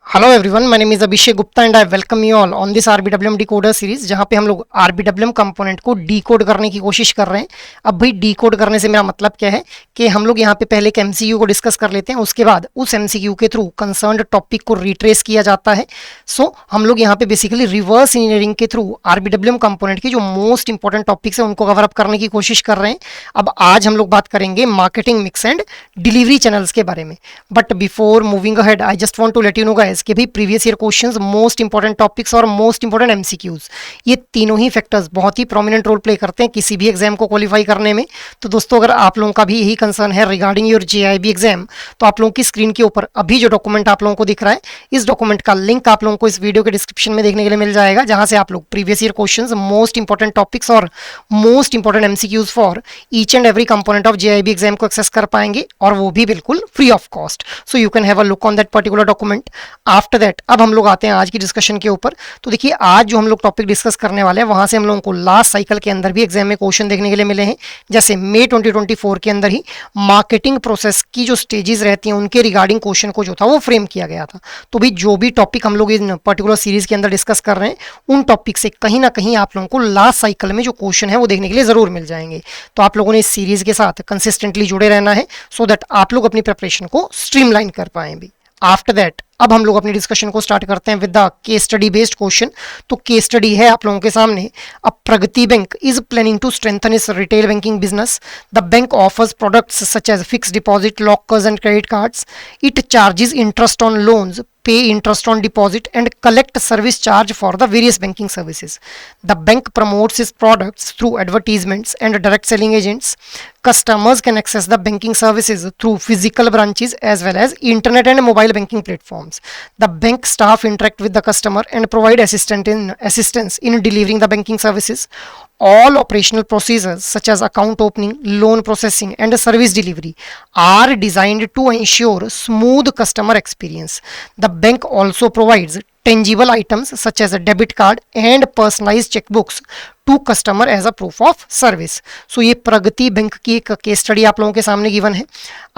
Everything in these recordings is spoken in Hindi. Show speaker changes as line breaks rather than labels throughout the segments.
Hello everyone, my name is Abhishek Gupta and I welcome you all on this RBWM decoder series, जहां पे हम लोग आरबीडब्ल्यूएम कंपोनेंट को डीकोड करने की कोशिश कर रहे हैं। अब भाई डीकोड करने से मेरा मतलब क्या है कि हम लोग यहां पे पहले एक एमसीक्यू को डिस्कस कर लेते हैं, उसके बाद उस एमसीक्यू के थ्रू कंसर्न्ड टॉपिक को रिट्रेस किया जाता है। सो हम लोग यहाँ पे बेसिकली रिवर्स इंजीनियरिंग के थ्रू आरबीडब्ल्यूएम कंपोनेंट की जो मोस्ट इंपॉर्टेंट टॉपिक्स है उनको कवर अप करने की कोशिश कर रहे हैं। अब आज हम लोग बात करेंगे marketing mix and delivery channels के बारे में। But before moving ahead I just want to let you know guys कि भाई previous year questions, most important topics और मोस्ट इंपॉर्टेंट एमसीक्यूज, ये तीनों ही फैक्टर्स बहुत ही प्रोमिनेंट रोल प्ले करते हैं किसी भी एग्जाम को क्वालिफाई करने में। तो दोस्तों, अगर आप लोगों का भी यही कंसर्न है रिगार्डिंग योर जेआईबी एग्जाम, तो आप लोगों की स्क्रीन के ऊपर अभी जो डॉक्यूमेंट आप लोगों को दिख रहा है, इस डॉक्यूमेंट का लिंक आप लोगों को इस वीडियो के डिस्क्रिप्शन में देखने के लिए मिल जाएगा, जहां से आप लोग previous year questions, most important topics और most important MCQs for each and every component of JAIIB exam को एक्सेस कर पाएंगे, और वो भी बिल्कुल free of cost. So you can have a look on that particular document. After that अब हम लोग आते हैं आज की डिस्कशन के ऊपर। तो देखिए, आज जो हम लोग टॉपिक डिस्कस करने वाले हैं, वहां से हम लोगों को लास्ट साइकिल के अंदर भी एग्जाम में क्वेश्चन देखने के लिए मिले हैं। जैसे मई 2024 के अंदर ही मार्केटिंग प्रोसेस की जो स्टेजेस रहती हैं उनके रिगार्डिंग क्वेश्चन को जो था वो फ्रेम किया गया था। तो भी जो भी टॉपिक हम लोग इन पर्टिकुलर सीरीज के अंदर डिस्कस कर रहे हैं, उन टॉपिक से कहीं ना कहीं आप लोगों को लास्ट साइकिल में जो क्वेश्चन है वो देखने के लिए जरूर मिल जाएंगे। तो आप लोगों ने इस सीरीज के साथ कंसिस्टेंटली जुड़े रहना है, सो दैट आप लोग अपनी प्रिपरेशन को स्ट्रीमलाइन कर पाए भी। आफ्टर दैट अब हम लोग अपनी डिस्कशन को स्टार्ट करते हैं with the case study based question. तो केस स्टडी है आप लोगों के सामने। अब Pragati bank is planning to strengthen its retail banking business. The bank offers products such as fixed deposit, lockers and credit cards. It charges interest on loans, pay interest on deposit, and collect service charge for the various banking services. The bank promotes its products through advertisements and direct selling agents. Customers can access the banking services through physical branches as well as internet and mobile banking platforms. The bank staff interact with the customer and provide assistance in delivering the banking services. All operational procedures such as account opening, loan processing, and service delivery are designed to ensure smooth customer experience. The bank also provides tangible items such as a debit card and personalized checkbooks to customer as a proof of service. So ये प्रगति बैंक की एक केस स्टडी आप लोगों के सामने गिवन है.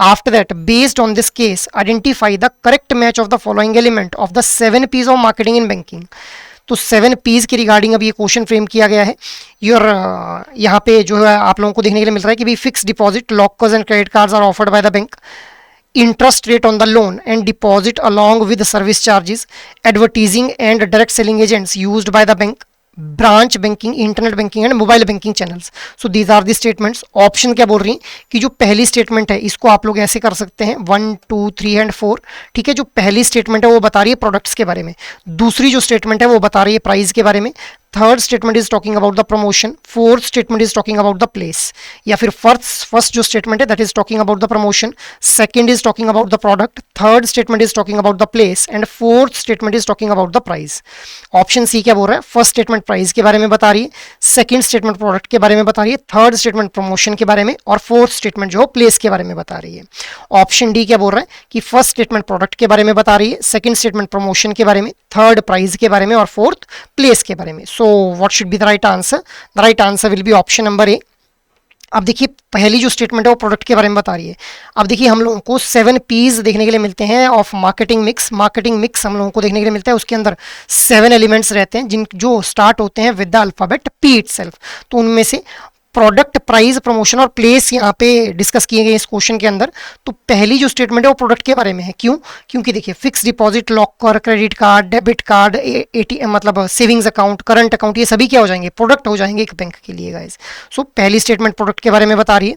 After that, based on this case, identify the correct match of the following element of the 7 P's of marketing in banking. तो 7 P's की रिगार्डिंग अब ये क्वेश्चन फ्रेम किया गया है. योर यहाँ पे जो है आप लोगों को देखने के लिए मिल रहा है कि भी fix deposit, lockers and credit cards are offered by the bank. Interest rate on the loan and deposit along with the service charges. Advertising and direct selling agents used by the bank. Branch banking, internet banking and mobile banking channels. So these are the statements. Option क्या बोल रही है कि जो पहली स्टेटमेंट है इसको आप लोग ऐसे कर सकते हैं 1, 2, 3 एंड 4. ठीक है, जो पहली स्टेटमेंट है वो बता रही है प्रोडक्ट्स के बारे में. दूसरी जो स्टेटमेंट है वो बता रही है प्राइस के बारे में. Third statement is talking about the promotion. Fourth statement is talking about the place. या फिर फर्स्ट जो स्टेटमेंट है that is talking about the promotion. Second is talking about the product. Third statement is talking about the place and fourth statement is talking about the price. Option C क्या बोल रहा है? फर्स्ट स्टेटमेंट प्राइस के बारे में बता रही है, सेकंड स्टेटमेंट प्रोडक्ट के बारे में बता रही है, थर्ड स्टेटमेंट प्रमोशन के बारे में, और फोर्थ स्टेटमेंट जो प्लेस के बारे में बता रही है. ऑप्शन डी क्या बोल रहा है कि फर्स्ट स्टेटमेंट प्रोडक्ट के बारे में बता रही है, सेकंड स्टेटमेंट प्रमोशन के बारे में, थर्ड प्राइस के बारे में और फोर्थ प्लेस के बारे में. So what should be the right answer? The right answer will be option number A. अब देखिए, पहली जो स्टेटमेंट है वो प्रोडक्ट के बारे में बता रही है. अब देखिए, हम लोगों को 7 P's देखने के लिए मिलते हैं of marketing mix. Marketing mix हम लोगों को देखने के लिए मिलता है, उसके अंदर 7 एलिमेंट्स रहते हैं जिन जो स्टार्ट होते हैं with the alphabet P itself. तो उनमें से प्रोडक्ट, प्राइस, प्रमोशन और प्लेस यहाँ पे डिस्कस किए गए इस क्वेश्चन के अंदर. तो पहली जो स्टेटमेंट है वो प्रोडक्ट के बारे में है. क्यों? क्योंकि देखिए, fix deposit, locker, credit card, debit card, ATM मतलब सेविंग्स अकाउंट, करंट अकाउंट, ये सभी क्या हो जाएंगे? प्रोडक्ट हो जाएंगे एक बैंक के लिए गाइस. सो पहली स्टेटमेंट प्रोडक्ट के बारे में बता रही है.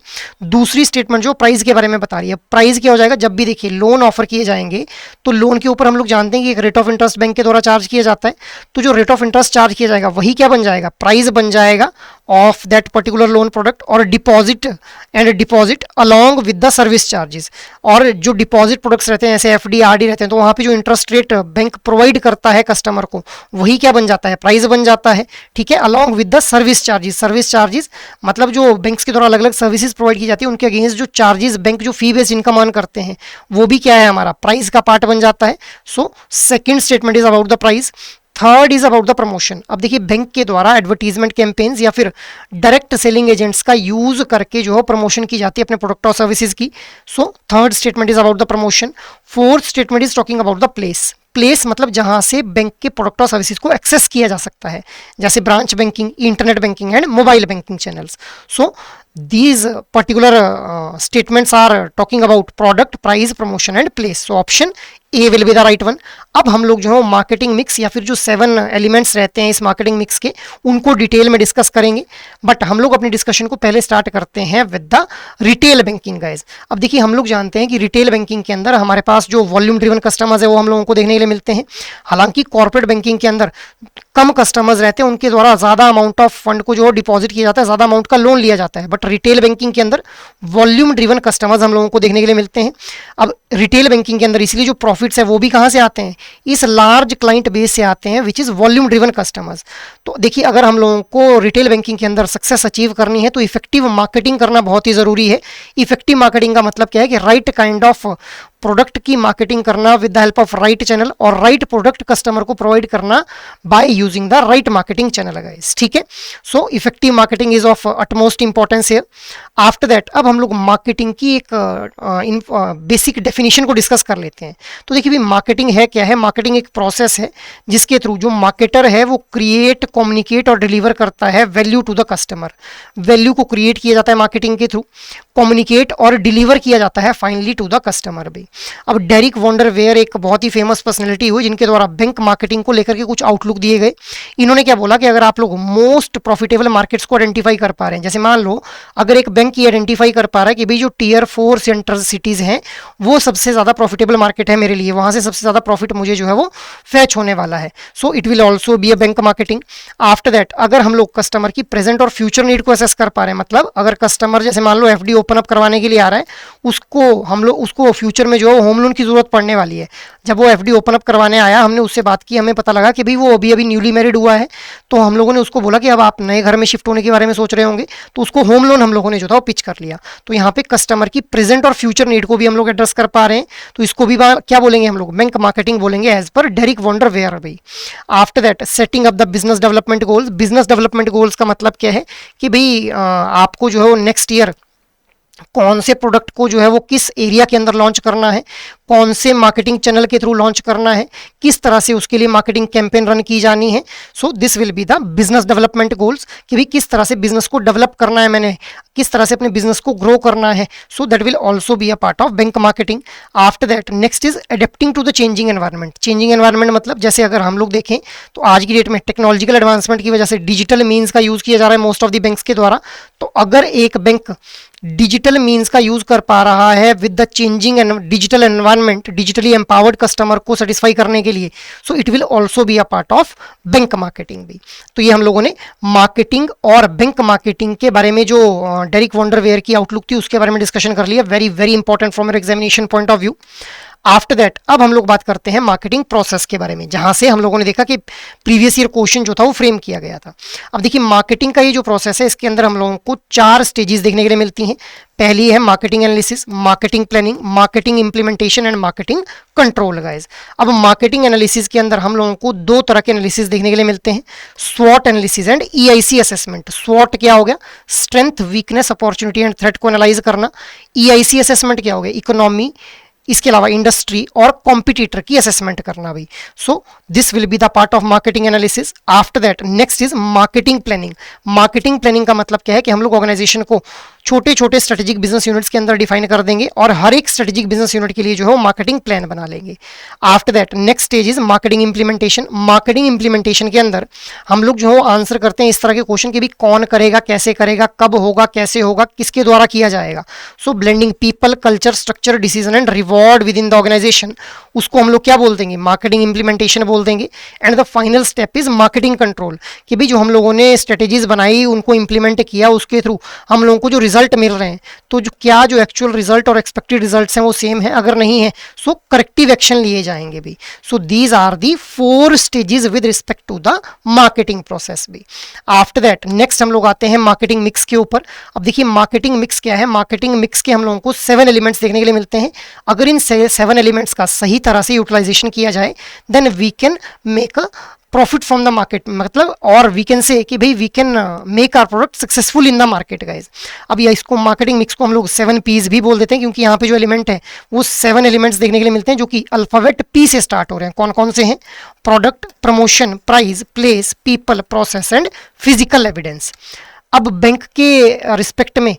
दूसरी स्टेटमेंट जो प्राइस के बारे में बता रही है. प्राइस क्या हो जाएगा? जब भी देखिए लोन ऑफर किए जाएंगे तो लोन के ऊपर हम लोग जानते हैं कि एक रेट ऑफ इंटरेस्ट बैंक के द्वारा चार्ज किया जाता है. तो जो रेट ऑफ इंटरेस्ट चार्ज किया जाएगा वही क्या बन जाएगा? प्राइस बन जाएगा of that particular loan product. और deposit and deposit along with the service charges. और जो डिपॉजिट प्रोडक्ट्स रहते हैं, ऐसे एफडी, आरडी रहते हैं, तो वहाँ पे जो इंटरेस्ट रेट बैंक प्रोवाइड करता है कस्टमर को, वही क्या बन जाता है? प्राइस बन जाता है. ठीक है, along with the service charges. Service charges मतलब जो बैंक्स के द्वारा अलग अलग सर्विसेज प्रोवाइड की जाती है, उनके अगेंस्ट जो चार्जेस बैंक जो फी बेस्ड इनकम अर्न करते हैं, वो भी क्या है? हमारा प्राइस का पार्ट बन जाता है. So second statement is about the price. Third is about the promotion. अब देखिए, बैंक के द्वारा एडवर्टीजमेंट कैंपेन्स या फिर डायरेक्ट सेलिंग एजेंट्स का यूज करके जो है प्रमोशन की जाती है अपने प्रोडक्ट और सर्विसेज की. So third statement is about the promotion. Fourth statement is talking about the place. Place मतलब जहां से बैंक के प्रोडक्ट और सर्विसेज को एक्सेस किया जा सकता है, जैसे branch banking, internet banking and mobile banking channels. So these particular statements are talking about product, price, promotion and place. So option A will be the right one. अब हम लोग जो है मार्केटिंग मिक्स या फिर जो 7 एलिमेंट्स रहते हैं इस मार्केटिंग मिक्स के, उनको डिटेल में डिस्कस करेंगे. बट हम लोग अपनी डिस्कशन को पहले स्टार्ट करते हैं with the retail banking guys. अब देखिए हम लोग जानते हैं कि रिटेल बैंकिंग के अंदर हमारे पास जो वॉल्यूम ड्रिवन कस्टमर्स है वो हम लोगों को देखने के लिए मिलते हैं. हालांकि कॉर्पोरेट बैंकिंग के अंदर कम कस्टमर्स रहते हैं, उनके द्वारा ज़्यादा अमाउंट ऑफ फंड को जो डिपॉजिट किया जाता है, ज़्यादा अमाउंट का लोन लिया जाता है. बट रिटेल बैंकिंग के अंदर वॉल्यूम ड्रिवन कस्टमर्स हम लोगों को देखने के लिए मिलते हैं. अब रिटेल बैंकिंग के अंदर इसलिए जो प्रॉफिट्स है वो भी कहाँ से आते हैं, इस लार्ज क्लाइंट बेस से आते हैं which is volume driven customers. तो देखिए अगर हम लोगों को रिटेल बैंकिंग के अंदर सक्सेस अचीव करनी है तो इफेक्टिव मार्केटिंग करना बहुत ही ज़रूरी है. इफेक्टिव मार्केटिंग का मतलब क्या है कि राइट काइंड ऑफ प्रोडक्ट की मार्केटिंग करना with the help of right channel और राइट प्रोडक्ट कस्टमर को प्रोवाइड करना by using the right marketing channel guys. ठीक है. So effective marketing is of utmost importance here. After that अब हम लोग मार्केटिंग की एक बेसिक डेफिनेशन को डिस्कस कर लेते हैं. तो देखिए भाई मार्केटिंग है क्या है. मार्केटिंग एक प्रोसेस है जिसके थ्रू जो मार्केटर है वो क्रिएट, कम्युनिकेट और डिलीवर करता है value to the customer. Value को क्रिएट किया जाता है मार्केटिंग के थ्रू, कम्युनिकेट और डिलीवर किया जाता है फाइनली टू द कस्टमर भी. अब डेरिक वॉन्डरवेयर एक बहुत ही फेमस पर्सनैलिटी हुई जिनके द्वारा बैंक मार्केटिंग को लेकर के कुछ आउटलुक दिए गए. इन्होंने क्या बोला कि अगर आप लोग मोस्ट प्रॉफिटेबल मार्केट्स को आइडेंटिफाई कर पा रहे हैं, जैसे मान लो अगर एक बैंक ये आइडेंटिफाई कर पा रहा है कि भाई जो टियर 4 सेंटर सिटीज़ हैं वो सबसे ज़्यादा प्रॉफिटेबल मार्केट है मेरे लिए, वहाँ से सबसे ज़्यादा प्रॉफिट मुझे जो है वो फैच होने वाला है. So it will also be a bank marketing. After that अगर हम लोग कस्टमर की प्रेजेंट और फ्यूचर नीड को असेस कर पा रहे हैं, मतलब अगर कस्टमर जैसे मान लो एफडी ओपन अप करवाने के लिए आ रहा है, उसको हम लोग उसको फ्यूचर में जो है होम लोन की जरूरत पड़ने वाली है. जब वो एफडी ओपन अप करवाने आया हमने उससे बात की, हमें पता लगा कि भाई वो अभी अभी न्यूली मैरिड हुआ है, तो हम लोगों ने उसको बोला कि अब आप नए घर में शिफ्ट होने के बारे में सोच रहे होंगे, तो उसको होम लोन हम लोगों ने जो था वो पिच कर लिया. तो यहाँ पे कस्टमर की प्रेजेंट और फ्यूचर नीड को भी हम लोग एड्रेस कर पा रहे हैं. तो इसको भी क्या बोलेंगे हम लोग, बैंक मार्केटिंग बोलेंगे एज पर डेरिक वॉन्डरवेयर भाई. After that setting up the business development goals. Business development goals का मतलब क्या है कि भाई आपको जो है वो नेक्स्ट ईयर कौन से प्रोडक्ट को जो है वो किस एरिया के अंदर लॉन्च करना है, कौन से मार्केटिंग चैनल के थ्रू लॉन्च करना है, किस तरह से उसके लिए मार्केटिंग कैंपेन रन की जानी है. सो this will be the business development goals कि भाई किस तरह से बिजनेस को डेवलप करना है, मैंने किस तरह से अपने बिजनेस को ग्रो करना है. So that will also be a part of bank marketing. After that next is adapting to the changing environment. Changing environment मतलब जैसे अगर हम लोग देखें तो आज की डेट में टेक्नोलॉजिकल एडवांसमेंट की वजह से डिजिटल मीन्स का यूज़ किया जा रहा है मोस्ट ऑफ द बैंक्स के द्वारा. तो अगर एक बैंक डिजिटल मीन्स का यूज कर पा रहा है with the changing digital environment, digitally empowered customer को सेटिस्फाई करने के लिए, so it will also be a part of bank marketing भी. तो ये हम लोगों ने मार्केटिंग और बैंक मार्केटिंग के बारे में जो डेरिक वॉन्डरवेयर की आउटलुक थी उसके बारे में डिस्कशन कर लिया. Very very important from your examination point of view. After that अब हम लोग बात करते हैं मार्केटिंग प्रोसेस के बारे में, जहां से हम लोगों ने देखा कि प्रीवियस ईयर क्वेश्चन जो था वो फ्रेम किया गया था. अब देखिए मार्केटिंग का ये जो प्रोसेस है इसके अंदर हम लोगों को 4 स्टेजेस देखने के लिए मिलती हैं. पहली है marketing analysis, marketing planning, marketing implementation and marketing control guys. अब मार्केटिंग एनालिसिस के अंदर हम लोगों को 2 तरह के एनालिसिस देखने के लिए मिलते हैं, स्वॉट एनालिसिस एंड ईआईसी असेसमेंट. स्वॉट क्या हो गया, strength, weakness, opportunity and threat को एनालाइज करना. ईआईसी असेसमेंट क्या हो गया, इकोनॉमी, इसके अलावा इंडस्ट्री और कॉम्पिटिटर की असेसमेंट करना भी. सो this will be the part of marketing analysis. After that next is marketing planning. Marketing planning का मतलब क्या है कि हम लोग ऑर्गेनाइजेशन को छोटे छोटे स्ट्रेटेजिक बिजनेस यूनिट्स के अंदर डिफाइन कर देंगे और हर एक स्ट्रेटेजिक बिजनेस यूनिट के लिए जो है वो मार्केटिंग प्लान बना लेंगे. After that next stage is marketing implementation. Marketing implementation के अंदर हम लोग जो है आंसर करते हैं इस तरह के क्वेश्चन के भी, कौन करेगा, कैसे करेगा, कब होगा, कैसे होगा, किसके द्वारा किया जाएगा. So blending people, culture, structure, decision and reward within the organisation, उसको हम लोग क्या बोल देंगे, मार्केटिंग इंप्लीमेंटेशन बोल देंगे. And the final step is marketing control कि भाई जो हम लोगों ने स्ट्रेटेजीज बनाई उनको इंप्लीमेंट किया, उसके थ्रू हम लोगों को जो रिजल्ट मिल रहे हैं तो जो एक्चुअल रिजल्ट और एक्सपेक्टेड रिजल्ट्स हैं वो सेम है, अगर नहीं है सो करेक्टिव एक्शन लिए जाएंगे भी. So these are the 4 stages with respect to the marketing process भी. आफ्टर दैट नेक्स्ट हम लोग आते हैं मार्केटिंग मिक्स के ऊपर. अब देखिए मार्केटिंग मिक्स क्या है. मार्केटिंग मिक्स के हम लोगों को 7 एलिमेंट्स देखने के लिए मिलते हैं. अगर इन 7 एलिमेंट्स का सही तरह से यूटिलाइजेशन किया जाए then we can make a profit from the market, मतलब और वी कैन से कि भाई we can make our product successful in the market guys. अब ये इसको मार्केटिंग मिक्स को हम लोग 7 P's भी बोल देते हैं, क्योंकि यहाँ पे जो एलिमेंट है वो 7 एलिमेंट्स देखने के लिए मिलते हैं जो कि अल्फाबेट P से स्टार्ट हो रहे हैं। कौन कौन से हैं? Product, promotion, price, place, people, process and physical evidence. अब बैंक के रिस्पेक्ट में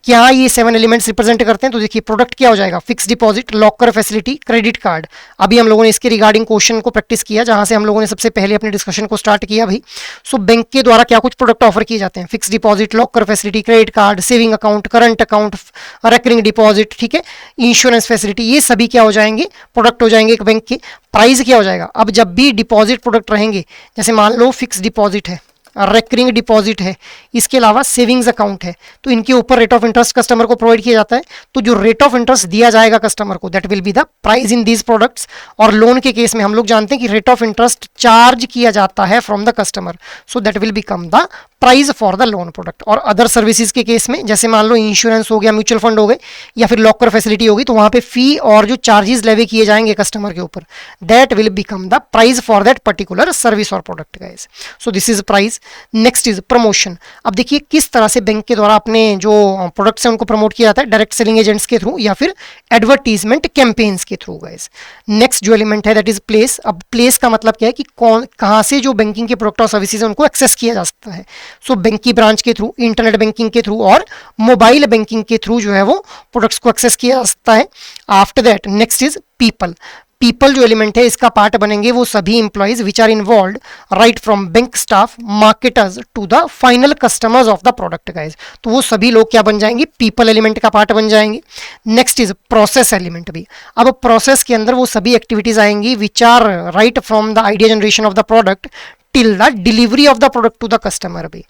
क्या ये 7 एलिमेंट्स रिप्रेजेंट करते हैं? तो देखिए प्रोडक्ट क्या हो जाएगा? Fix deposit, locker facility, credit card. अभी हम लोगों ने इसके रिगार्डिंग क्वेश्चन को प्रैक्टिस किया, जहां से हम लोगों ने सबसे पहले अपने डिस्कशन को स्टार्ट किया भाई। सो बैंक के द्वारा क्या कुछ प्रोडक्ट ऑफर किए जाते हैं? Fix deposit, locker facility, credit card, saving account, current account, recurring deposit, ठीक है, इंश्योरेंस फैसिलिटी, ये सभी क्या हो जाएंगे? प्रोडक्ट हो जाएंगे एक बैंक के। प्राइस क्या हो जाएगा? अब जब भी डिपॉजिट प्रोडक्ट रहेंगे, जैसे मान लो फिक्स डिपॉजिट है, रेकरिंग डिपॉजिट है, इसके अलावा सेविंग्स अकाउंट है, तो इनके ऊपर रेट ऑफ इंटरेस्ट कस्टमर को प्रोवाइड किया जाता है। तो जो रेट ऑफ इंटरेस्ट दिया जाएगा कस्टमर को, that will be the price in these products. और लोन के केस में हम लोग जानते हैं कि रेट ऑफ इंटरेस्ट चार्ज किया जाता है from the customer, so that will become the price for the loan product. और अदर सर्विसेज के केस में, जैसे मान लो इंश्योरेंस हो गया, म्यूचुअल फंड हो गए, या फिर लॉकर फैसिलिटी होगी, तो वहां पे फी और जो चार्जेस लेवे किए जाएंगे कस्टमर के ऊपर, that will become the price for that particular service और product guys. So this is price. Next is promotion. अब देखिए किस तरह से बैंक के द्वारा अपने जो प्रोडक्ट्स हैं उनको प्रमोट किया जाता है, डायरेक्ट सेलिंग एजेंट्स के थ्रू या फिर एडवर्टीजमेंट कैंपेन्स के थ्रू गाइस। नेक्स्ट जो एलिमेंट है दैट इज प्लेस। अब प्लेस का मतलब क्या है कि कौन कहां से जो बैंकिंग के प्रोडक्ट और सर्विसेज है उनको एक्सेस किया जा सकता है। सो बैंक की ब्रांच के थ्रू, इंटरनेट बैंकिंग के थ्रू और मोबाइल बैंकिंग के थ्रू जो है वो प्रोडक्ट्स को एक्सेस किया जा सकता है। After that next is people. People जो एलिमेंट है इसका पार्ट बनेंगे वो सभी employees which are involve right from bank staff, marketers to the final customers of the product guys. तो वो सभी लोग क्या बन जाएंगे? पीपल एलिमेंट का पार्ट बन जाएंगे। नेक्स्ट इज प्रोसेस एलिमेंट भी। अब प्रोसेस के अंदर वो सभी एक्टिविटीज आएंगी which are right from the idea generation of the product till the delivery of the product to the customer भी।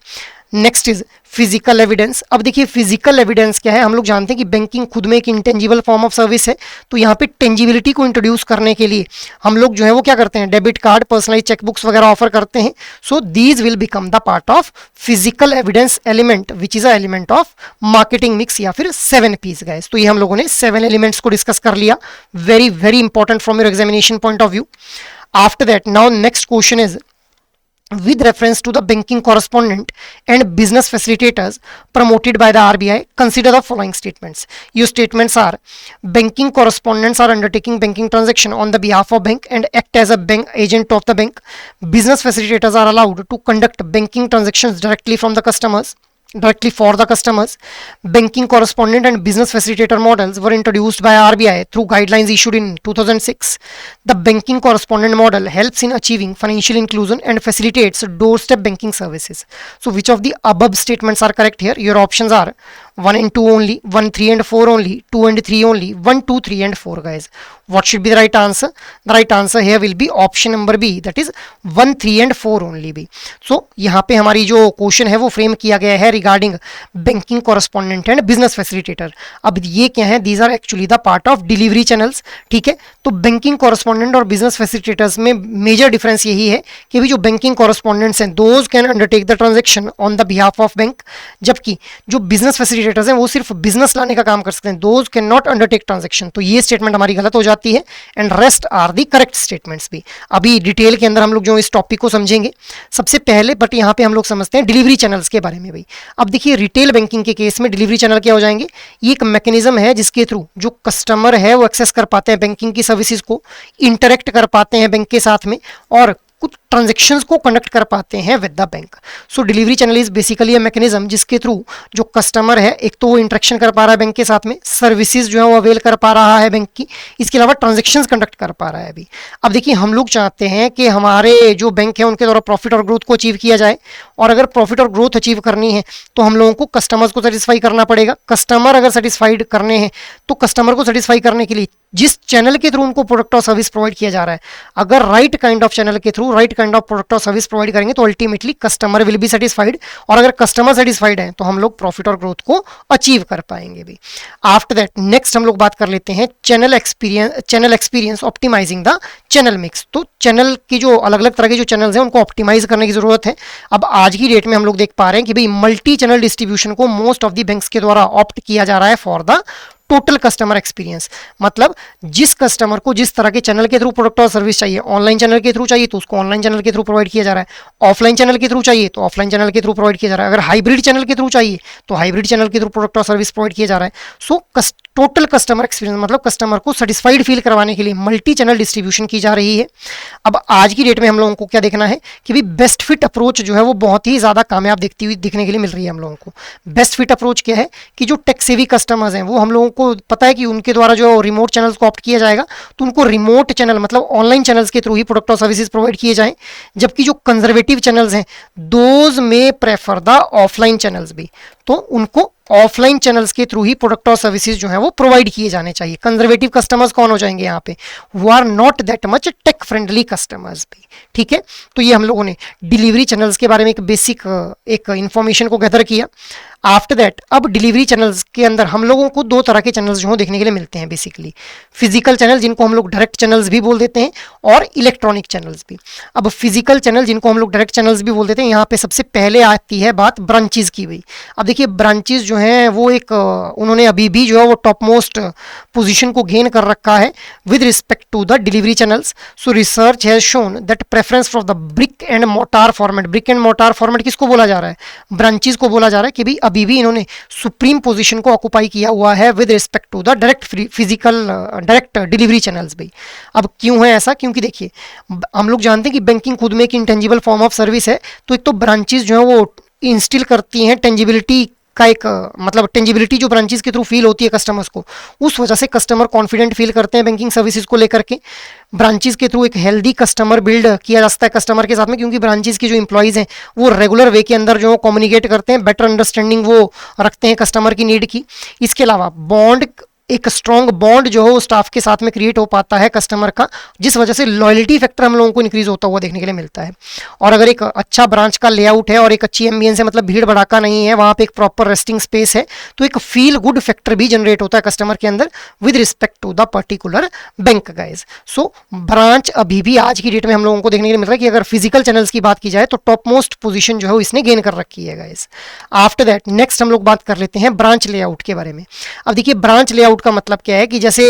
Next is physical evidence. अब देखिए फिजिकल एविडेंस क्या है? हम लोग जानते हैं कि बैंकिंग खुद में एक इंटेंजिबल फॉर्म ऑफ सर्विस है, तो यहाँ पे टेंजिबिलिटी को इंट्रोड्यूस करने के लिए हम लोग जो है वो क्या करते हैं? डेबिट कार्ड, पर्सनलाइज चेकबुक्स वगैरह ऑफर करते हैं। So these will become the part of physical evidence element which is a element of marketing mix या फिर 7 P's गाइस। तो ये हम लोगों ने 7 एलिमेंट्स को डिस्कस कर लिया, very very important from your examination point of view. After that now next question is with reference to the banking correspondent and business facilitators promoted by the RBI, consider the following statements. Your statements are: banking correspondents are undertaking banking transaction on the behalf of bank and act as a bank agent of the bank. Business facilitators are allowed to conduct banking transactions directly from the customers, directly for the customers. Banking correspondent and business facilitator models were introduced by RBI through guidelines issued in 2006. The banking correspondent model helps in achieving financial inclusion and facilitates doorstep banking services. So which of the above statements are correct here? Your options are 1 and 2 only, 1, 3 and 4 only, 2 and 3 only, 1, 2, 3 and 4 guys. What should be the right answer? The right answer here will be option number B, that is 1, 3 and 4 only भी। So यहाँ पे हमारी जो क्वेश्चन है वो फ्रेम किया गया है regarding banking correspondent and business facilitator. अब ये क्या है? These are actually the part of delivery channels, ठीक है। तो बैंकिंग कॉरेस्पॉन्डेंट और बिजनेस फैसिलिटेटर्स में मेजर डिफरेंस यही है कि भी जो बैंकिंग कॉरेस्पॉन्डेंट्स हैं those can undertake the transaction on the behalf of bank, जबकि जो बिजनेस फैसिलिटेटर्स हैं वो सिर्फ बिजनेस लाने का काम कर सकते हैं, those can not undertake transaction. तो ये स्टेटमेंट हमारी गलत हो जाती है and rest are the correct statements भी। अभी डिटेल के अंदर हम लोग जो इस टॉपिक को समझेंगे सबसे पहले, बट यहाँ पे हम लोग समझते हैं डिलीवरी चैनल्स के बारे में भाई। अब देखिए रिटेल बैंकिंग के केस में डिलीवरी चैनल क्या हो जाएंगे? ये एक मैकेनिज्म है जिसके थ्रू जो कस्टमर है वो एक्सेस कर पाते हैं बैंकिंग की सर्विसेज को, इंटरेक्ट कर पाते हैं बैंक के साथ में और कुछ ट्रांजेक्शन्स को कंडक्ट कर पाते हैं with the bank. So delivery channel is basically a mechanism जिसके थ्रू जो कस्टमर है एक तो वो इंटरेक्शन कर पा रहा है बैंक के साथ में, सर्विसेज जो है वो अवेल कर पा रहा है बैंक की, इसके अलावा ट्रांजेक्शन्स कंडक्ट कर पा रहा है अभी। अब देखिए हम लोग चाहते हैं कि हमारे जो बैंक है उनके द्वारा प्रॉफिट और ग्रोथ को अचीव किया जाए, और अगर प्रॉफिट और ग्रोथ अचीव करनी है तो हम लोगों को कस्टमर्स को सेटिस्फाई करना पड़ेगा। कस्टमर अगर सेटिस्फाइड करने हैं तो कस्टमर को सेटिस्फाई करने के लिए जिस चैनल के थ्रू उनको प्रोडक्ट और सर्विस प्रोवाइड किया जा रहा है, अगर राइट काइंड ऑफ चैनल के through right kind of product और सर्विस प्रोवाइड करेंगे तो ultimately customer will be satisfied, और अगर कस्टमर सेटिस्फाइड है तो हम लोग प्रॉफिट और ग्रोथ को अचीव कर पाएंगे भी। आफ्टर दैट नेक्स्ट हम लोग बात कर लेते हैं channel experience optimising the channel mix. तो चैनल की जो अलग अलग तरह के जो चैनल्स हैं उनको ऑप्टिमाइज करने की जरूरत है। अब आज की डेट में हम लोग देख पा रहे हैं कि भाई मल्टी चैनल डिस्ट्रीब्यूशन को मोस्ट ऑफ द बैंक्स के द्वारा ऑप्ट किया जा रहा है for the total customer experience, मतलब जिस कस्टमर को जिस तरह के चैनल के थ्रू प्रोडक्ट और सर्विस चाहिए, ऑनलाइन चैनल के थ्रू चाहिए तो उसको ऑनलाइन चैनल के थ्रू प्रोवाइड किया जा रहा है, ऑफलाइन चैनल के थ्रू चाहिए तो ऑफलाइन चैनल के थ्रू प्रोवाइड किया जा रहा है, अगर हाइब्रिड चैनल के थ्रू चाहिए तो हाइब्रिड चैनल के थ्रू प्रोडक्ट और सर्विस प्रोवाइड किया जा रहा है। सो टोटल कस्टमर एक्सपीरियंस मतलब कस्टमर को सेटिस्फाइड फील करवाने के लिए मल्टी चैनल डिस्ट्रीब्यूशन की जा रही है। अब आज की डेट में हम लोगों को क्या देखना है कि भी बेस्ट फिट अप्रोच जो है वो बहुत ही ज़्यादा कामयाब दिखने के लिए मिल रही है हम लोगों को। बेस्ट फिट अप्रोच क्या है कि जो टेक सेवी कस्टमर्स हैं वो हम लोगों को पता है कि उनके द्वारा जो रिमोट चैनल्स को ऑप्ट किया जाएगा तो उनको रिमोट चैनल मतलब ऑनलाइन चैनल्स के थ्रू ही प्रोडक्ट और सर्विसेज प्रोवाइड किए जाएं, जबकि जो कंजर्वेटिव चैनल्स हैं दोज में प्रेफर द ऑफलाइन चैनल्स भी, तो उनको ऑफलाइन चैनल्स के थ्रू ही प्रोडक्ट और सर्विसेज जो है वो प्रोवाइड किए जाने चाहिए। कंजर्वेटिव कस्टमर्स कौन हो जाएंगे यहाँ पे, who are not that much tech friendly customers भी, ठीक है। तो ये हम लोगों ने डिलीवरी चैनल्स के बारे में एक बेसिक एक इंफॉर्मेशन को गैदर किया। आफ्टर दैट अब डिलीवरी चैनल्स के अंदर हम लोगों को दो तरह के चैनल्स जो देखने के लिए मिलते हैं बेसिकली, फिजिकल चैनल जिनको हम लोग डायरेक्ट चैनल्स भी बोल देते हैं और इलेक्ट्रॉनिक चैनल्स भी। अब फिजिकल चैनल जिनको हम लोग डायरेक्ट चैनल्स भी बोल देते हैं, यहाँ पे सबसे पहले आती है बात ब्रांचेज की हुई। अब देखिए ब्रांचेज जो हैं वो एक उन्होंने अभी भी जो है वो टॉप मोस्ट पोजीशन को गेन कर रखा है with respect to the delivery channels. So research has shown that preference for the brick and mortar format, brick and mortar format किसको बोला जा रहा है, ब्रांचेज को बोला जा रहा है कि भाई अभी भी इन्होंने सुप्रीम पोजीशन को ऑक्युपाई किया हुआ है with respect to the direct physical direct delivery channels भी। अब क्यों है ऐसा, क्योंकि देखिए हम लोग जानते हैं कि बैंकिंग खुद में एक इंटेंजिबल फॉर्म ऑफ सर्विस है, तो एक तो ब्रांचेज जो है वो इंस्टिल करती हैं टेंजिबिलिटी का एक मतलब टेंजिबिलिटी जो ब्रांचेस के थ्रू फील होती है कस्टमर्स को, उस वजह से कस्टमर कॉन्फिडेंट फील करते हैं बैंकिंग सर्विसेज को लेकर के। ब्रांचेस के थ्रू एक हेल्दी कस्टमर बिल्ड किया जा सकता है कस्टमर के साथ में, क्योंकि ब्रांचेस के जो इंप्लॉइज हैं वो रेगुलर वे के अंदर जो कम्युनिकेट करते हैं, बेटर अंडरस्टैंडिंग वो रखते हैं कस्टमर की नीड की। इसके अलावा बॉन्ड एक स्ट्रॉन्ग बॉन्ड जो है वो स्टाफ के साथ में क्रिएट हो पाता है कस्टमर का, जिस वजह से लॉयल्टी फैक्टर हम लोगों को इंक्रीज होता हुआ देखने के लिए मिलता है। और अगर एक अच्छा ब्रांच का लेआउट है और एक अच्छी एम्बियंस है, मतलब भीड़ भड़ाका नहीं है, वहाँ पे एक प्रॉपर रेस्टिंग स्पेस है, तो एक फील गुड फैक्टर भी जनरेट होता है कस्टमर के अंदर with respect to the particular bank guys. So branch अभी भी आज की डेट में हम लोगों को देखने के लिए मिल रहा है कि अगर फिजिकल चैनल्स की बात की जाए तो टॉप मोस्ट पोजीशन जो है इसने गेन कर रखी है गाइज। आफ्टर दैट नेक्स्ट हम लोग बात कर लेते हैं ब्रांच लेआउट के बारे में। अब देखिए ब्रांच लेआउट का मतलब क्या है कि जैसे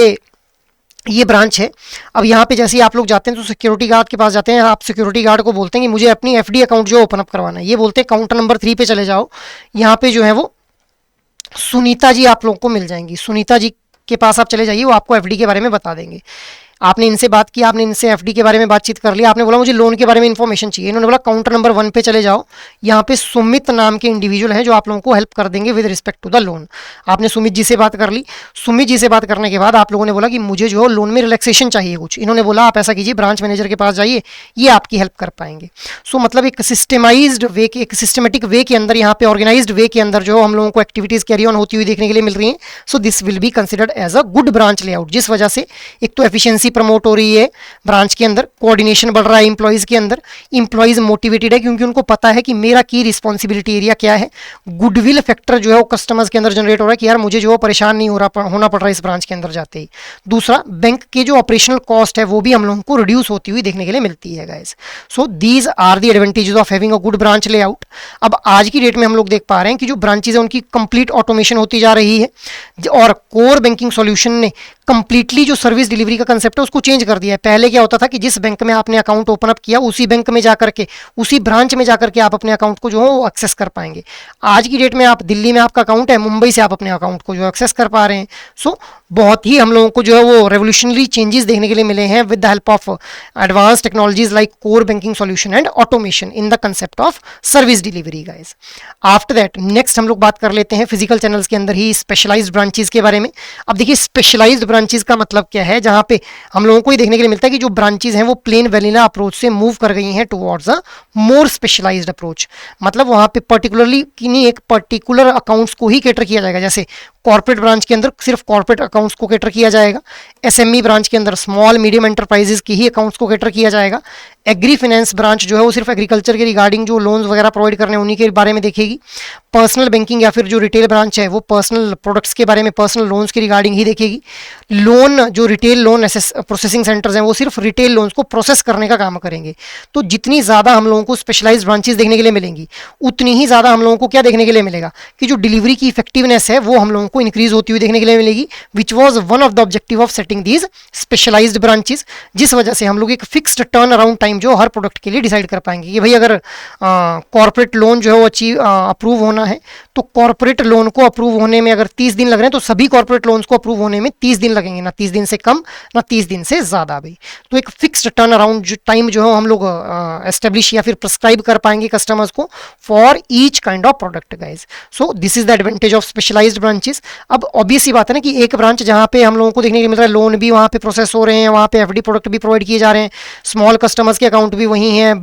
ये ब्रांच है, अब यहाँ पे जैसे आप लोग जाते हैं तो सिक्योरिटी गार्ड के पास जाते हैं, आप सिक्योरिटी गार्ड को बोलते हैं कि मुझे अपनी एफडी अकाउंट जो ओपन अप करवाना है, ये बोलते हैं काउंटर नंबर 3 पे चले जाओ, यहाँ पे जो है वो सुनीता जी आप लोगों को मिल जाएंगी, सुनीता जी के पास आप चले जाइए, वो आपको एफडी के बारे में बता देंगे। आपने इनसे बात की, आपने इनसे एफडी के बारे में बातचीत कर लिया, आपने बोला मुझे लोन के बारे में इन्फॉर्मेशन चाहिए, इन्होंने बोला काउंटर नंबर 1 पे चले जाओ, यहाँ पे सुमित नाम के इंडिविजुअल हैं जो आप लोगों को हेल्प कर देंगे with respect to the loan. आपने सुमित जी से बात कर ली, सुमित जी से बात करने के बाद आप लोगों ने बोला कि मुझे जो है लोन में रिलैक्सेशन चाहिए कुछ, इन्होंने बोला आप ऐसा कीजिए ब्रांच मैनेजर के पास जाइए, ये आपकी हेल्प कर पाएंगे। सो मतलब एक सिस्टमाइज्ड वे के, एक सिस्टमेटिक वे के अंदर, यहाँ पे ऑर्गेनाइज्ड वे के अंदर जो हम लोगों को एक्टिविटीज कैरी ऑन होती हुई देखने के लिए मिल रही हैं। So this will be considered as a good branch layout, जिस वजह से एक तो एफिशिएंसी प्रमोट हो रही है ब्रांच के अंदर, कोऑर्डिनेशन बढ़ रहा है एम्प्लॉइज के अंदर, एम्प्लॉइज मोटिवेटेड है क्योंकि उनको पता है कि मेरा की रिस्पॉन्सिबिलिटी एरिया क्या है, गुडविल फैक्टर जो है वो कस्टमर्स के अंदर जनरेट हो रहा है कि यार मुझे जो परेशान नहीं होना पड़ रहा है इस ब्रांच के अंदर जाते ही। दूसरा, बैंक के जो ऑपरेशनल कॉस्ट है वो भी हम लोगों को रिड्यूस होती हुई देखने के लिए मिलती है guys. So these are the advantages of having a good branch layout. अब आज की डेट में हम लोग देख पा रहे हैं कि जो ब्रांचेज है उनकी कंप्लीट ऑटोमेशन होती जा रही है और कोर बैंकिंग सॉल्यूशन ने कंप्लीटली जो सर्विस डिलीवरी का कंसेप्ट है उसको चेंज कर दिया है। पहले क्या होता था कि जिस बैंक में आपने अकाउंट ओपन अप किया उसी बैंक में जाकर के, उसी ब्रांच में जाकर के आप अपने अकाउंट को जो है वो एक्सेस कर पाएंगे। आज की डेट में आप दिल्ली में आपका अकाउंट है, मुंबई से आप अपने अकाउंट को जो एक्सेस कर पा रहे हैं। सो बहुत ही हम लोगों को जो है वो रेवोल्यूशनरी चेंजेस देखने के लिए मिले हैं with the help of advance technologies like core banking solution and automation in the concept of service delivery guys. After that next हम लोग बात कर लेते हैं फिजिकल चैनल्स के अंदर ही स्पेशलाइज्ड ब्रांचेस के बारे में। अब देखिए स्पेशलाइज्ड ब्रांचेस का मतलब क्या है, जहां पे हम लोगों को ये देखने के लिए मिलता है कि जो ब्रांचेस हैं वो प्लेन वेनिला अप्रोच से मूव कर गई हैं towards a more specialised approach. मतलब वहां पे पर्टिकुलरली किन्हीं एक पर्टिकुलर अकाउंट्स को ही कैटर किया जाएगा। जैसे कॉर्पोरेट ब्रांच के अंदर सिर्फ कॉर्पोरेट अकाउंट्स को कैटर किया जाएगा, एसएमई ब्रांच के अंदर स्मॉल मीडियम एंटरप्राइजेस की ही अकाउंट्स को कैटर किया जाएगा, एग्री फाइनेंस ब्रांच जो है वो सिर्फ एग्रीकल्चर के रिगार्डिंग जो लोन्स वगैरह प्रोवाइड करने हैं उन्हीं के बारे में देखेगी। पर्सनल बैंकिंग या फिर जो रिटेल ब्रांच है वो पर्सनल प्रोडक्ट्स के बारे में, पर्सनल लोन्स के रिगार्डिंग ही देखेगी। लोन जो रिटेल लोन प्रोसेसिंग सेंटर्स हैं वो सिर्फ रिटेल लोन्स को प्रोसेस करने का काम करेंगे। तो जितनी ज़्यादा हम लोगों को स्पेशलाइज्ड ब्रांचेस देखने के लिए मिलेंगी उतनी ही ज़्यादा हम लोगों को क्या देखने के लिए मिलेगा कि जो डिलीवरी की इफेक्टिवनेस है वो हम लोगों को इंक्रीज होती हुई देखने के लिए मिलेगी, which was one of the objective of setting these specialised branches. जिस वजह से हम लोग एक फिक्स्ड टर्न अराउंड टाइम जो हर प्रोडक्ट के लिए डिसाइड कर पाएंगे कि भाई अगर कॉर्पोरेट लोन जो है वो अप्रूव होना है तो कॉर्पोरेट लोन को अप्रूव होने में अगर 30 दिन लग रहे हैं तो सभी कॉर्पोरेट लोन्स को अप्रूव होने में 30 दिन लगेंगे, ना 30 दिन से कम ना 30 दिन से ज़्यादा भी। तो एक फिक्स्ड टर्न अराउंड टाइम जो है हम लोग एस्टेब्लिश या फिर प्रिस्क्राइब कर पाएंगे कस्टमर्स को for each kind of product guys. So this is the advantage of specialised branches. अब ऑब्वियस ही बात है ना कि एक ब्रांच जहाँ पे हम लोगों को देखने को मिल रहा है लोन भी वहाँ पे प्रोसेस हो रहे हैं, वहाँ पे एफडी प्रोडक्ट भी प्रोवाइड किए जा रहे हैं, स्मॉल कस्टमर्स के अकाउंट भी वही हैं,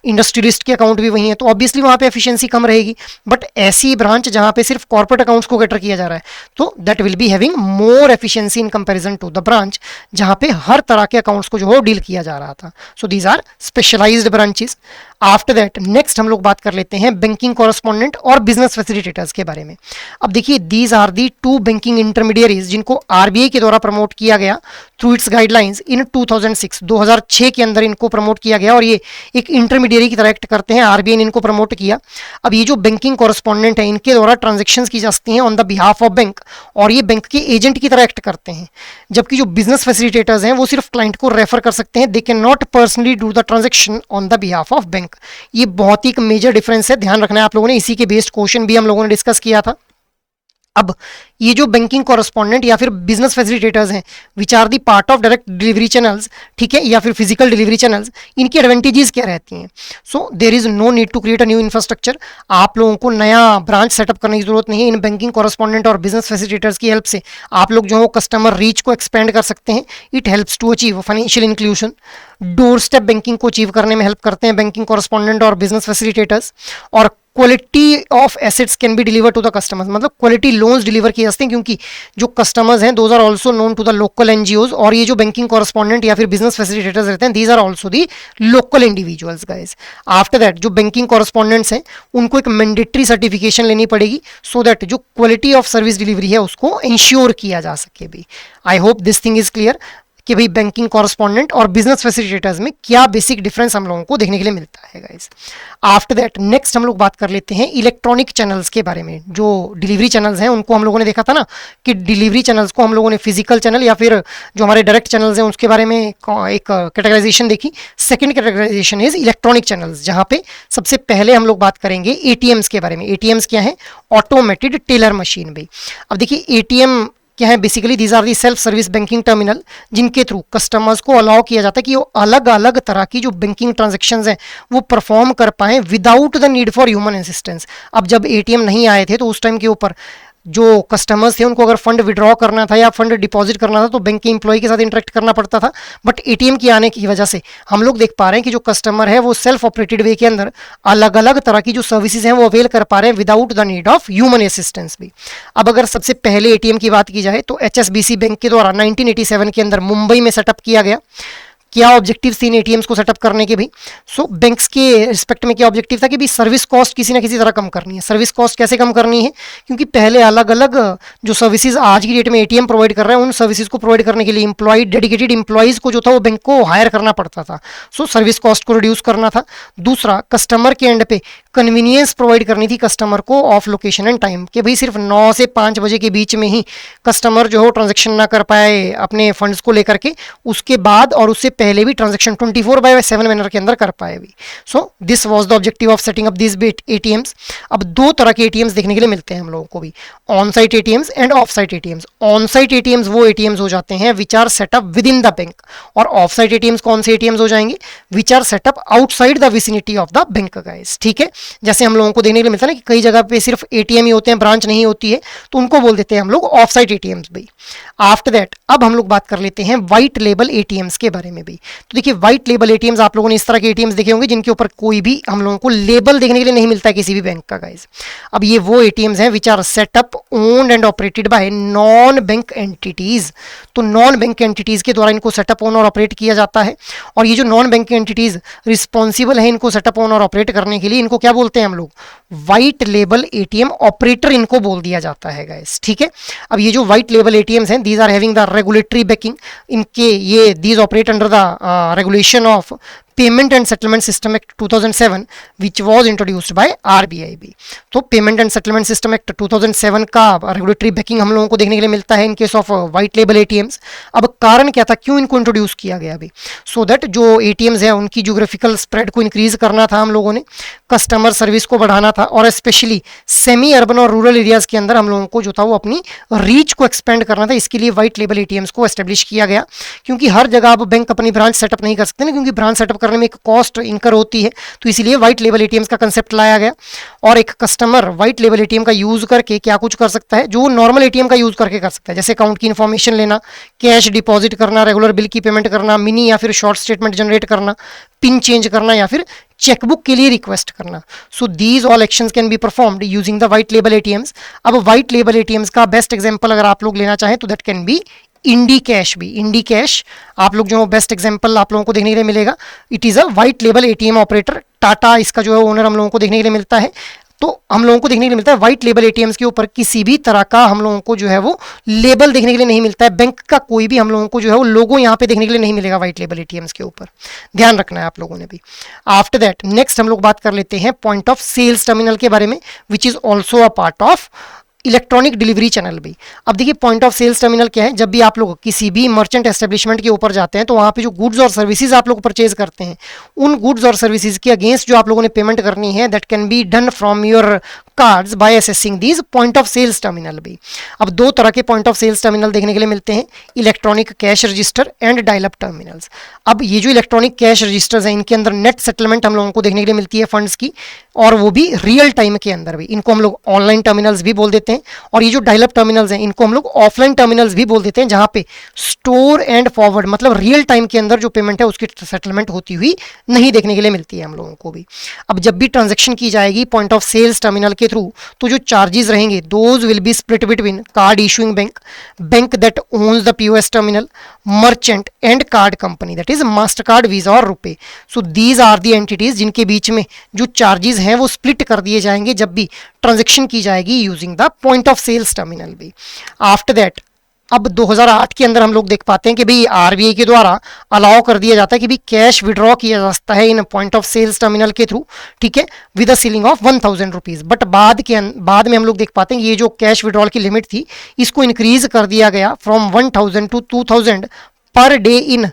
इंडस्ट्रियलिस्ट के अकाउंट भी वही हैं, तो ऑब्वियसली वहाँ पे एफिशिएंसी कम रहेगी। बट ऐसी ब्रांच जहाँ पे सिर्फ कॉर्पोरेट अकाउंट्स को कैटर किया जा रहा है तो that will be having more efficiency in comparison to the branch जहाँ पे हर तरह के अकाउंट्स को जो है डील किया जा रहा था। So these are specialised branches. After that next हम लोग बात कर लेते हैं बैंकिंग कॉरेस्पॉन्डेंट और बिजनेस फैसिलिटेटर्स के बारे में। अब देखिए these are the two banking intermediaries जिनको आरबीआई के द्वारा प्रमोट किया गया थ्रू इट्स गाइडलाइंस इन 2006 के अंदर इनको प्रमोट किया गया और ये एक इंटरमीडियरी की तरह एक्ट करते हैं। आरबीआई ने इनको प्रमोट किया। अब ये जो बैंकिंग कॉरेस्पॉन्डेंट है इनके द्वारा ट्रांजेक्शन्स की जाती हैं on the behalf of bank और ये बैंक के एजेंट की तरह एक्ट करते हैं, जबकि जो बिजनेस फैसिलिटेटर्स हैं वो सिर्फ क्लाइंट को रेफर कर सकते हैं, they can not personally do the transaction on the behalf of bank. ये बहुत ही एक मेजर डिफरेंस है, ध्यान रखना है आप लोगों ने। इसी के बेस्ड क्वेश्चन भी हम लोगों ने डिस्कस किया था। अब ये जो बैंकिंग कॉरेस्पॉन्डेंट या फिर बिजनेस फैसिलिटेटर्स हैं which are the part of direct delivery channels, ठीक है, या फिर फिजिकल डिलीवरी चैनल्स, इनकी एडवांटेजेस क्या रहती हैं? So there is no need to create a new infrastructure. आप लोगों को नया ब्रांच सेटअप करने की जरूरत नहीं है। इन बैंकिंग कॉरेस्पॉन्डेंट और बिजनेस फैसिलिटेटर्स की हेल्प से आप लोग जो है कस्टमर रीच को एक्सपेंड कर सकते हैं। It helps to achieve financial inclusion. Doorstep banking को अचीव करने में हेल्प करते हैं बैंकिंग कॉरेस्पॉन्डेंट और बिजनेस फैसिलिटेटर्स। और quality of assets can be deliver to the customers, मतलब क्वालिटी लोन्स डिलीवर किए जाते हैं क्योंकि जो कस्टमर्स हैं those are also known to the local NGOs. और ये जो बैंकिंग कॉरेस्पॉन्डेंट या फिर बिजनेस फैसिलिटेटर्स रहते हैं these are also the local individuals guys. After that जो बैंकिंग कॉरेस्पॉन्डेंट्स हैं उनको एक मैंडेटरी सर्टिफिकेशन लेनी पड़ेगी सो दैट जो क्वालिटी ऑफ सर्विस डिलीवरी है उसको इंश्योर किया जा सके भी। I hope this thing is clear कि भाई बैंकिंग कॉरेस्पॉन्डेंट और बिजनेस फैसिलिटेटर्स में क्या बेसिक डिफरेंस हम लोगों को देखने के लिए मिलता है गाइस। आफ्टर दैट नेक्स्ट हम लोग बात कर लेते हैं इलेक्ट्रॉनिक चैनल्स के बारे में। जो डिलीवरी चैनल्स हैं उनको हम लोगों ने देखा था ना कि डिलीवरी चैनल्स को हम लोगों ने फिजिकल चैनल या फिर जो हमारे डायरेक्ट चैनल्स हैं उसके बारे में एक कैटेगराइजेशन देखी। Second categorisation is electronic channels, जहाँ पे सबसे पहले हम लोग बात करेंगे एटीएम्स के बारे में। एटीएम्स क्या है? ऑटोमेटेड टेलर मशीन भाई। अब देखिए एटीएम क्या है? Basically these are the self service banking terminal जिनके थ्रू कस्टमर्स को अलाउ किया जाता है कि वो अलग अलग तरह की जो बैंकिंग ट्रांजैक्शंस हैं वो परफॉर्म कर पाएं without the need for human assistance. अब जब एटीएम नहीं आए थे तो उस टाइम के ऊपर जो कस्टमर्स थे उनको अगर फंड विड्रॉ करना था या फंड डिपॉजिट करना था तो बैंक के एम्प्लॉय के साथ इंटरेक्ट करना पड़ता था। बट एटीएम के आने की वजह से हम लोग देख पा रहे हैं कि जो कस्टमर है वो सेल्फ ऑपरेटेड वे के अंदर अलग अलग तरह की जो सर्विसेज हैं वो अवेल कर पा रहे हैं without the need of human assistance भी। अब अगर सबसे पहले एटीएम की बात की जाए तो एचएसबीसी बैंक के द्वारा 1987 के अंदर मुंबई में सेटअप किया गया। क्या ऑब्जेक्टिव थी इन एटीएम्स को सेटअप करने के भी? सो बैंक्स के रिस्पेक्ट में क्या ऑब्जेक्टिव था कि भी सर्विस कॉस्ट किसी ना किसी तरह कम करनी है। सर्विस कॉस्ट कैसे कम करनी है? क्योंकि पहले अलग अलग जो सर्विसेज आज की डेट में एटीएम प्रोवाइड कर रहे हैं उन सर्विसेज को प्रोवाइड करने के लिए एम्प्लॉय डेडिकेटेड एम्प्लॉयज़ को जो था वो बैंक को हायर करना पड़ता था। सो सर्विस कॉस्ट को रिड्यूस करना था। दूसरा, कस्टमर के एंड पे कन्वीनियंस प्रोवाइड करनी थी कस्टमर को ऑफ लोकेशन एंड टाइम, कि भाई सिर्फ 9 से 5 बजे के बीच में ही कस्टमर जो हो ट्रांजेक्शन ना कर पाए अपने फंड्स को लेकर के, उसके बाद और उससे पहले भी ट्रांजेक्शन 24/7 मैनर के अंदर कर पाए भी। So this was the objective of setting up this ATMs. अब दो तरह के एटीएम्स देखने के लिए मिलते हैं हम लोगों को भी, on site ATMs and off site ATMs. On site ATMs वो एटीएम्स हो जाते हैं which are set up within the bank, और ऑफ साइट एटीएम्स कौन से एटीएम्स हो जाएंगे? Which are set up outside the vicinity of the bank guys. ठीक है, जैसे हम लोगों को देखने के लिए मिलता है ना कि कई जगह पे सिर्फ एटीएम ही होते हैं, ब्रांच नहीं होती है, तो उनको बोल देते हैं हम लोग ऑफ साइट एटीएम्स भाई। आफ्टर दैट अब हम लोग बात कर लेते हैं व्हाइट लेबल एटीएम्स के बारे में भाई। तो देखिए व्हाइट लेबल एटीएम्स आप लोगों ने इस तरह के एटीएम्स देखे होंगे जिनके ऊपर कोई भी हम लोगों को लेबल देखने के लिए नहीं मिलता है किसी भी बैंक का गाइस। अब ये वो एटीएम्स हैं which are set up owned and operated by non bank entities. तो नॉन बैंक एंटिटीज के द्वारा इनको सेटअप ओन और ऑपरेट किया जाता है, और ये जो नॉन बैंक एंटिटीज रिस्पॉन्सिबल है इनको सेटअप ओन और ऑपरेट करने के लिए, इनको क्या बोलते हैं हम लोग, व्हाइट लेबल एटीएम ऑपरेटर इनको बोल दिया जाता है गाइस, ठीक है। अब ये जो व्हाइट लेबल एटीएम्स हैं these are having the regulatory backing, इनके ये these operate under the regulation of payment and settlement system act 2007 which was introduced by RBI भी। तो payment and settlement system act 2007 का रेगुलेटरी बैकिंग हम लोगों को देखने के लिए मिलता है in case of white label ATMs. अब कारण क्या था, क्यों इनको इंट्रोड्यूस किया गया अभी, सो दैट जो एटीएम्स है उनकी ज्योग्राफिकल स्प्रेड को इंक्रीज करना था हम लोगों ने, कस्टमर सर्विस को बढ़ाना था, और स्पेशली सेमी अर्बन और रूरल एरियाज के अंदर हम लोगों को जो था वो अपनी रीच को एक्सपेंड करना था। इसके लिए व्हाइट लेबल एटीएम्स को एस्टेब्लिश किया गया, क्योंकि हर जगह आप बैंक अपनी ब्रांच सेटअप नहीं कर सकते ना, क्योंकि ब्रांच सेटअप करने में एक कॉस्ट इंकर होती है, तो इसीलिए व्हाइट लेबल एटीएम्स का कंसेप्ट लाया गया। और एक कस्टमर व्हाइट लेबल एटीएम का यूज करके क्या कुछ कर सकता है जो नॉर्मल एटीएम का यूज करके कर सकता है, जैसे अकाउंट की इंफॉर्मेशन लेना, कैश डिपॉजिट करना, रेगुलर बिल की पेमेंट करना, मिनी या फिर शॉर्ट स्टेटमेंट जनरेट करना, पिन चेंज करना, या फिर चेकबुक के लिए रिक्वेस्ट करना। So these all actions can be performed using the white label ATMs. अब व्हाइट लेबल एटीएम्स का बेस्ट एग्जांपल अगर आप लोग लेना चाहें तो that can be Indicash भी। इंडी कैश आप लोग जो बेस्ट एग्जांपल आप लोगों को देखने के लिए मिलेगा, it is a white label ATM operator. Tata इसका जो है ओनर हम लोगों को देखने के लिए मिलता है। तो हम लोगों को देखने के लिए मिलता है व्हाइट लेबल एटीएम्स के ऊपर किसी भी तरह का हम लोगों को जो है वो लेबल देखने के लिए नहीं मिलता है, बैंक का कोई भी हम लोगों को जो है वो लोगो यहाँ पे देखने के लिए नहीं मिलेगा व्हाइट लेबल एटीएम्स के ऊपर, ध्यान रखना है आप लोगों ने भी। आफ्टर दैट नेक्स्ट हम लोग बात कर लेते हैं पॉइंट ऑफ सेल्स टर्मिनल के बारे में, which is also a part of electronic delivery channel भी। अब देखिए पॉइंट ऑफ सेल्स टर्मिनल क्या है, जब भी आप लोग किसी भी मर्चेंट एस्टेब्लिशमेंट के ऊपर जाते हैं तो वहाँ पे जो गुड्स और सर्विसेज आप लोग परचेज करते हैं, उन गुड्स और सर्विसेज के अगेंस्ट जो आप लोगों ने पेमेंट करनी है that can be done from your cards by accessing these point of sales terminal भी। अब दो तरह के पॉइंट ऑफ सेल्स टर्मिनल देखने के लिए मिलते हैं, electronic cash register and dial up terminals. अब ये जो इलेक्ट्रॉनिक कैश रजिस्टर्स हैं इनके अंदर नेट सेटलमेंट हम लोगों को देखने के लिए मिलती है फंड्स की, और वो भी रियल टाइम के अंदर भी। इनको हम लोग ऑनलाइन टर्मिनल्स भी बोल देते हैं। और ये जो डायल अप टर्मिनल्स हैं इनको हम लोग ऑफलाइन टर्मिनल्स भी बोल देते हैं, जहां पे स्टोर एंड फॉरवर्ड मतलब रियल टाइम के अंदर जो पेमेंट है उसकी सेटलमेंट होती हुई नहीं देखने के लिए मिलती है हम लोगों को भी। अब जब भी ट्रांजेक्शन की जाएगी पॉइंट ऑफ सेल्स टर्मिनल के थ्रू, तो जो चार्जेस रहेंगे those will be split between card issuing bank, bank that owns the POS terminal, merchant and card company that is Mastercard, Visa और RuPay. So these are the entities जिनके बीच में जो चार्जेस हैं वो स्प्लिट कर दिए जाएंगे जब भी ट्रांजेक्शन की जाएगी using the point of sales terminal भी। आफ्टर दैट अब 2008 के अंदर हम लोग देख पाते हैं कि भाई आरबीआई के द्वारा अलाउ कर दिया जाता है कि भाई कैश विड्रॉ किया जा सकता है इन पॉइंट ऑफ सेल्स टर्मिनल के थ्रू, ठीक है, with a ceiling of 1000 rupees. But बाद में हम लोग देख पाते हैं कि ये जो कैश विड्रॉल की लिमिट थी इसको इंक्रीज कर दिया गया from 1000 to 2000 per day in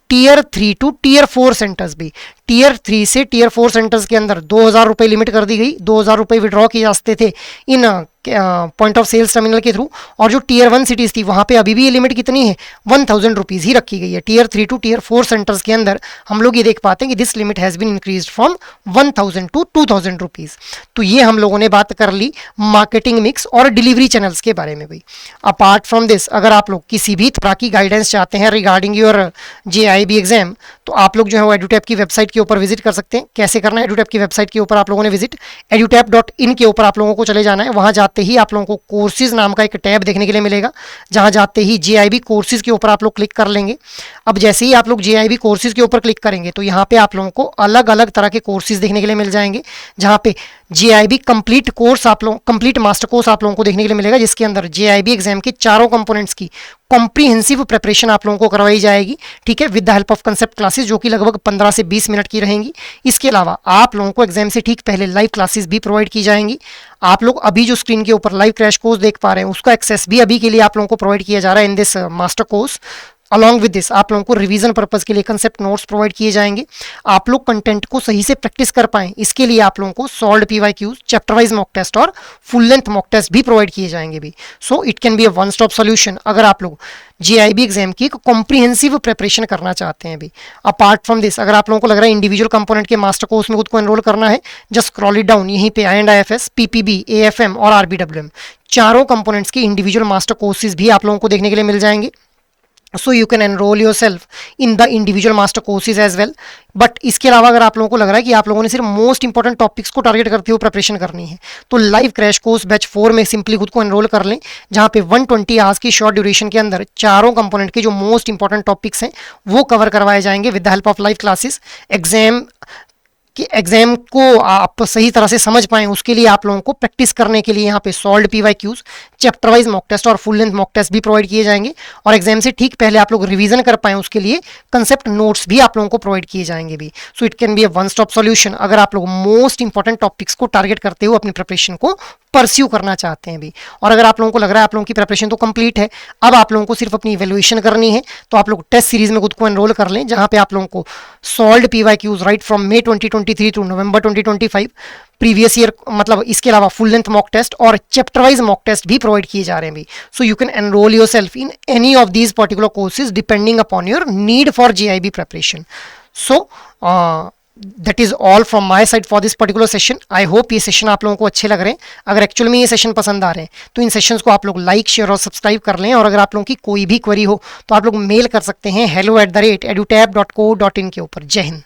tier 3 to tier 4 centres भी। टीयर 3 से टीयर 4 सेंटर्स के अंदर 2000 रुपये लिमिट कर दी गई, 2000 रुपये विड्रॉ किए जा सकते थे इन पॉइंट ऑफ सेल्स टर्मिनल के थ्रू। और जो टीयर 1 सिटीज़ थी वहाँ पे अभी भी ये लिमिट कितनी है, 1000 रुपीज़ ही रखी गई है। टीयर 3 टू टीयर 4 सेंटर्स के अंदर हम लोग ये देख पाते हैं कि this limit has been increase from 1000 to 2000 rupees. तो ये हम लोगों ने बात कर ली मार्केटिंग मिक्स और डिलीवरी चैनल्स के बारे में भी। अपार्ट फ्रॉम दिस अगर आप लोग किसी भी तरह की गाइडेंस चाहते हैं रिगार्डिंग योर JIB एग्जाम, तो आप लोग जो है वो एडुटैप की वेबसाइट के ऊपर विजिट कर सकते हैं। कैसे करना है, एडुटैप की वेबसाइट के ऊपर आप लोगों ने विजिट edutap.in के ऊपर आप लोगों को चले जाना है। वहाँ जाते ही आप लोगों को कोर्सेज नाम का एक टैब देखने के लिए मिलेगा, जहाँ जाते ही JIB कोर्सेज के ऊपर आप लोग क्लिक कर लेंगे। अब जैसे ही आप लोग JIB कोर्सेज के ऊपर क्लिक करेंगे तो यहाँ पे आप लोगों को अलग अलग तरह के कोर्सेज देखने के लिए मिल जाएंगे, जहाँ पे JIB कंप्लीट कोर्स आप लोग कंप्लीट मास्टर कोर्स आप लोगों को देखने के लिए मिलेगा, जिसके अंदर JIB एग्जाम के चारों कंपोनेंट्स की कॉम्प्रीहेंसिव प्रिपरेशन आप लोगों को करवाई जाएगी, ठीक है, with the help of concept classes जो कि लगभग 15 से 20 मिनट की रहेंगी। इसके अलावा आप लोगों को एग्जाम से ठीक पहले लाइव क्लासेस भी प्रोवाइड की जाएंगी। आप लोग अभी जो स्क्रीन के ऊपर लाइव क्रैश कोर्स देख पा रहे हैं उसका एक्सेस भी अभी के लिए आप लोगों को प्रोवाइड किया जा रहा है in this master course. Along with this आप लोगों को रिवीजन पर्पज के लिए कंसेप्ट नोट्स प्रोवाइड किए जाएंगे। आप लोग कंटेंट को सही से प्रैक्टिस कर पाएं इसके लिए आप लोगों को solve PYQs, chapter wise mock test और फुल लेंथ मॉक टेस्ट भी प्रोवाइड किए जाएंगे भी। So it can be a one stop solution. अगर आप लोग JIB एग्जाम की एक कॉम्प्रिहेंसिव प्रिपरेशन करना चाहते हैं अभी। अपार्ट फ्रॉम दिस, अगर आप लोगों को लग रहा है इंडिविजुअल कंपोनेंट के मास्टर कोर्स में खुद को एनरोल करना है, जस्ट स्क्रॉल इट डाउन, यहीं पे IND-IFS, PPB, AFM और RBWM चारों कंपोनेंट्स की इंडिविजुअल मास्टर कोर्सेज भी आप लोगों को देखने के लिए मिल जाएंगे। So you can enrol yourself in the individual master courses as well. But इसके अलावा अगर आप लोगों को लग रहा है कि आप लोगों ने सिर्फ मोस्ट इंपॉर्टेंट टॉपिक्स को टारगेट करते हुए प्रिपरेशन करनी है, तो लाइव क्रैश कोर्स बैच 4 में सिंपली खुद को एनरोल कर लें, जहां पे 120 आवर्स की शॉर्ट ड्यूरेशन के अंदर चारों कंपोनेंट के जो मोस्ट इंपॉर्टेंट टॉपिक्स हैं वो कवर करवाए जाएंगे with the help of live classes. Exam को आप सही तरह से समझ पाएं उसके लिए आप लोगों को प्रैक्टिस करने के लिए यहाँ पे solve PYQs, chapter wise mock test और फुल लेंथ मॉक टेस्ट भी प्रोवाइड किए जाएंगे, और एग्जाम से ठीक पहले आप लोग रिवीजन कर पाएं उसके लिए कंसेप्ट नोट्स भी आप लोगों को प्रोवाइड किए जाएंगे भी। So it can be a one stop solution अगर आप लोग मोस्ट इंपॉर्टेंट टॉपिक्स को टारगेट करते हुए अपनी प्रिपरेशन को परस्यू करना चाहते हैं भी। और अगर आप लोगों को लग रहा है आप लोगों की प्रिपरेशन तो कंप्लीट है, अब आप लोगों को सिर्फ अपनी इवैल्यूएशन करनी है, तो आप लोग टेस्ट सीरीज में खुद को एनरोल कर लें, जहां पे आप लोगों को solved PYQs right from May 2023 to November 2025 previous year, मतलब इसके अलावा फुल लेंथ मॉक टेस्ट और चैप्टर वाइज मॉक टेस्ट भी प्रोवाइड किए जा रहे हैं भी। So you can enrol yourself in any of these particular courses depending upon your need for JIB preparation. So that is all from my side for this particular session. I hope ये सेशन आप लोगों को अच्छे लग रहे हैं। अगर एक्चुअल में ये सेशन पसंद आ रहे हैं तो इन सेशंस को आप लोग लाइक, शेयर और सब्सक्राइब कर लें, और अगर आप लोगों की कोई भी क्वेरी हो तो आप लोग मेल कर सकते हैं hello@edutab.co.in के ऊपर। जय हिंद।